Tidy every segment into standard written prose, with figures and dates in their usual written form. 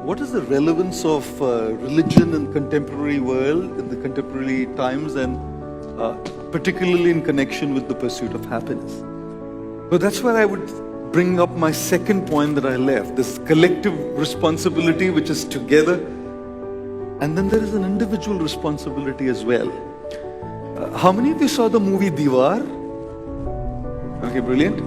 what is the relevance of religion in contemporary world, in the contemporary times, and particularly in connection with the pursuit of happiness? So that's where I would bring up my second point that I left, this collective responsibility which is together, and then there is an individual responsibility as well. How many of you saw the movie Diwar? Okay, brilliant.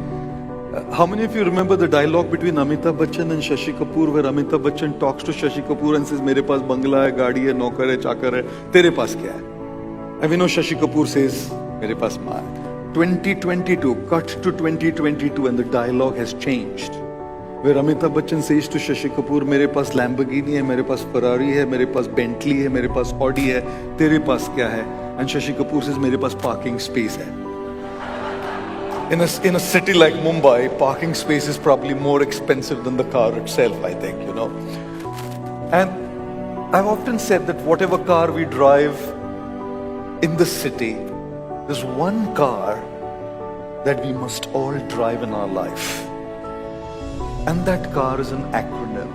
How many of you remember the dialogue between Amitabh Bachchan and Shashi Kapoor, where Amitabh Bachchan talks to Shashi Kapoor and says, "Mere paas bangla hai, gaadi hai, naukar hai, chakar hai, tere paas kya hai?" And we know Shashi Kapoor says, "Mere paas maa." 2022, cut to 2022, and the dialogue has changed. Where Amitabh Bachchan says to Shashi Kapoor, "Mere paas Lamborghini hai, mere paas Ferrari hai, mere paas Bentley hai, mere paas Audi hai, tere paas kya hai?" And Shashi Kapoor says, "Mere paas parking space hai." In a city like Mumbai, parking space is probably more expensive than the car itself, I think, you know. And I've often said that whatever car we drive in the city, there's one car that we must all drive in our life. And that car is an acronym.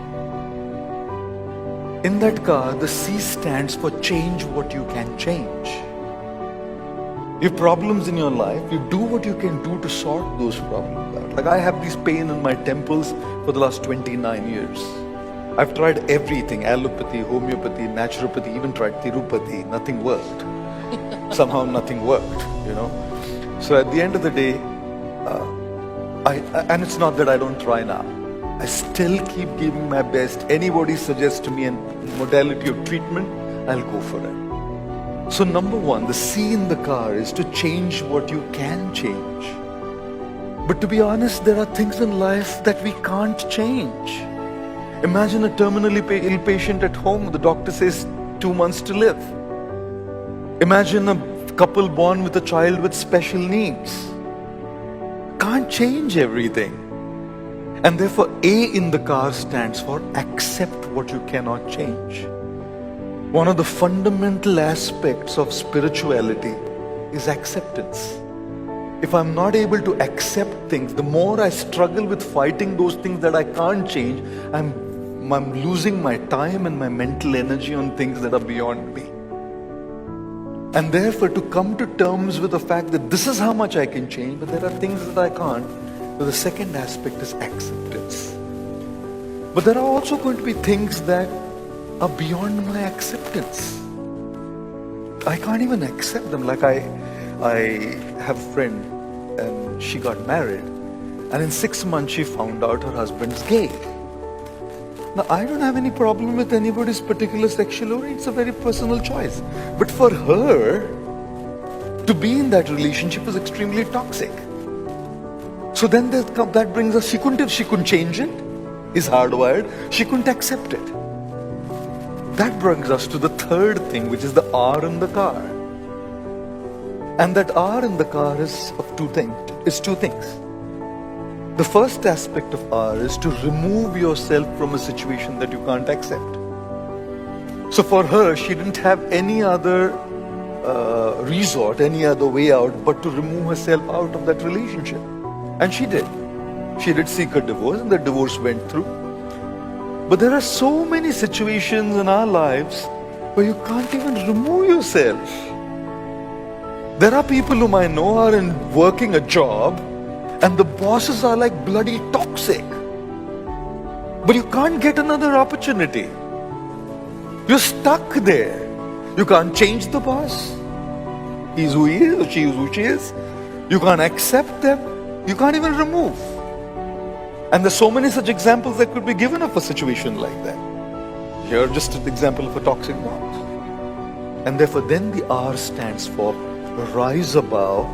In that car, the C stands for change what you can change. You have problems in your life, you do what you can do to sort those problems out. Like I have this pain in my temples for the last 29 years. I've tried everything, allopathy, homeopathy, naturopathy, even tried Tirupati, nothing worked. Somehow nothing worked, you know. So at the end of the day, and it's not that I don't try now. I still keep giving my best. Anybody suggests to me a modality of treatment, I'll go for it. So number one, the C in the car is to change what you can change. But to be honest, there are things in life that we can't change. Imagine a terminally ill patient at home. The doctor says 2 months to live. Imagine a couple born with a child with special needs. Can't change everything. And therefore, A in the car stands for accept what you cannot change. One of the fundamental aspects of spirituality is acceptance. If I'm not able to accept things, the more I struggle with fighting those things that I can't change, I'm losing my time and my mental energy on things that are beyond me. And therefore, to come to terms with the fact that this is how much I can change, but there are things that I can't, so the second aspect is acceptance. But there are also going to be things that are beyond my acceptance. I can't even accept them. Like I have a friend and she got married, and in 6 months she found out her husband's gay. Now I don't have any problem with anybody's particular sexual orientation. It's a very personal choice. But for her to be in that relationship is extremely toxic. So then that brings us, she couldn't change it. Is hardwired. She couldn't accept it. That brings us to the third thing, which is the R in the car. And that R in the car is two things. The first aspect of R is to remove yourself from a situation that you can't accept. So for her, she didn't have any other resort, any other way out, but to remove herself out of that relationship. And she did. She did seek a divorce, and the divorce went through. But there are so many situations in our lives where you can't even remove yourself. There are people whom I know are working a job and the bosses are like bloody toxic. But you can't get another opportunity. You're stuck there. You can't change the boss. He's who he is, or she is who she is. You can't accept them. You can't even remove. And there's so many such examples that could be given of a situation like that. Here, just an example of a toxic boss. And therefore, then the R stands for rise above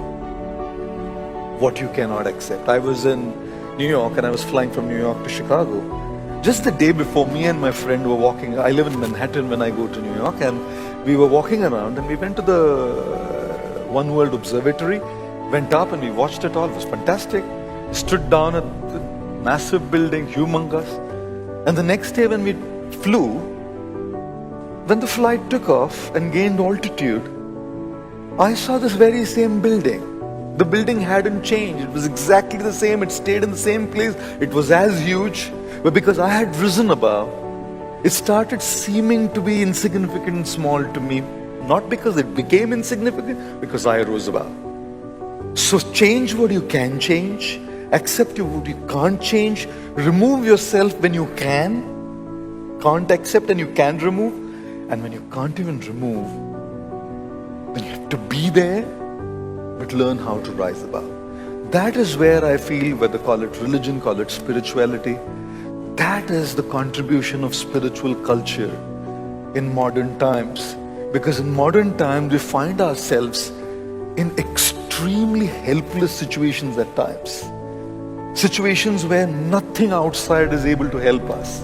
what you cannot accept. I was in New York and I was flying from New York to Chicago. Just the day before, me and my friend were walking. I live in Manhattan when I go to New York, and we were walking around and we went to the One World Observatory, went up and we watched it all. It was fantastic. Stood down at the massive building, humongous. And the next day when we flew, when the flight took off and gained altitude, I saw this very same building. The building hadn't changed. It was exactly the same. It stayed in the same place. It was as huge. But because I had risen above, it started seeming to be insignificant and small to me. Not because it became insignificant, because I rose above. So change what you can change. Accept what you can't change. Remove yourself when you can't accept and you can remove. And when you can't even remove, then you have to be there, but learn how to rise above. That is where I feel, whether call it religion, call it spirituality, that is the contribution of spiritual culture in modern times. Because in modern times, we find ourselves in extremely helpless situations at times. Situations where nothing outside is able to help us.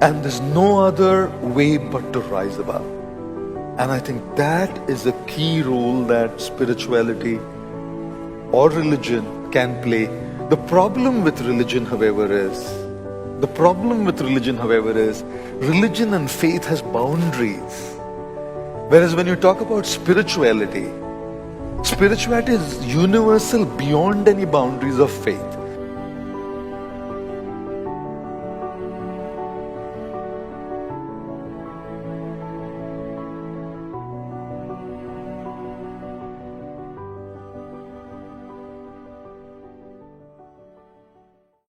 And there's no other way but to rise above. And I think that is a key role that spirituality or religion can play. The problem with religion, however, is religion and faith has boundaries. Whereas when you talk about spirituality is universal beyond any boundaries of faith.